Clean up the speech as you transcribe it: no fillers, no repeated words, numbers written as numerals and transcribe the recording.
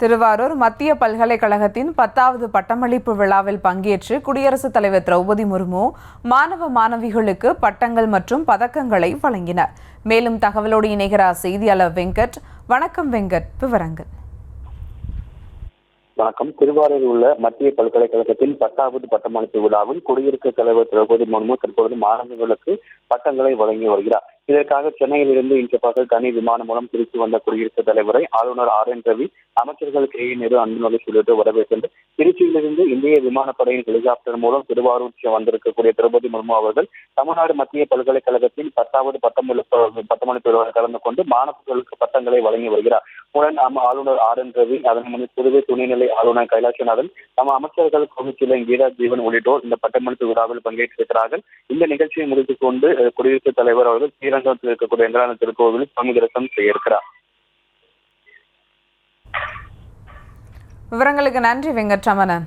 திருவாரூர் மத்திய பல்கலைக்கழகத்தின் 10வது பட்டமளிப்பு விழாவில் பங்கேற்று குடியரசுத் தலைவர் திரௌபதி முர்மு மாணவ மாணவிகளுக்கு பட்டங்கள் மற்றும் பதக்கங்களை வழங்கினார். மேலும் தகவலோடு இணைகிறார் செய்தியாளர் வெங்கட். வணக்கம் வெங்கட், விவரங்கள். வணக்கம். திருவாரூரில் உள்ள மத்திய பல்கலைக்கழகத்தின் 10வது பட்டமளிப்பு விழாவில் குடியரசுத் தலைவர் திரௌபதி முர்மு தற்பொழுது மாணவர்களுக்கு பட்டங்களை வழங்கி வருகிறார். இதற்காக சென்னையிலிருந்து இன்று பகல் தனி விமானம் மூலம் திருச்சி வந்த குடியரசுத் தலைவரை ஆளுநர் RN ரவி, அமைச்சர்கள் KE நேரு, அன்புமணி உள்ளிட்டு வரவேற்று திருச்சியிலிருந்து இந்திய விமானப்படையின் ஹெலிகாப்டர் மூலம் திருவாரூர் வந்திருக்கக்கூடிய திரௌபதி முர்மு அவர்கள் தமிழ்நாடு மத்திய பல்கலைக்கழகத்தின் 10வது பட்டமளிப்பு விழாவில் கலந்து கொண்டு மாணவர்களுக்கு பட்டங்களை வழங்கி வருகிறார். உடன் ஆளுநர் RN ரவி, அதன் முன் புதுவை துணைநிலை ஆளுநர் கைலாசநாதன், தம அமைச்சர்கள் கோவிச்சிலன், கீதா ஜீவன் உள்ளிட்டோர் இந்த பட்டமளிப்பு விழாவில் பங்கேற்றிருக்கிறார்கள். இந்த நிகழ்ச்சியை முடித்துக் கொண்டு குடியரசுத் தலைவர் அவர்கள் ஸ்ரீரங்கத்தில் இருக்கக்கூடிய வெங்கடான திருக்கோவிலில் சுவாமி தரிசனம் செய்ய இருக்கிறார். விவரங்களுக்கு நன்றி வெங்கட்ரமணன்.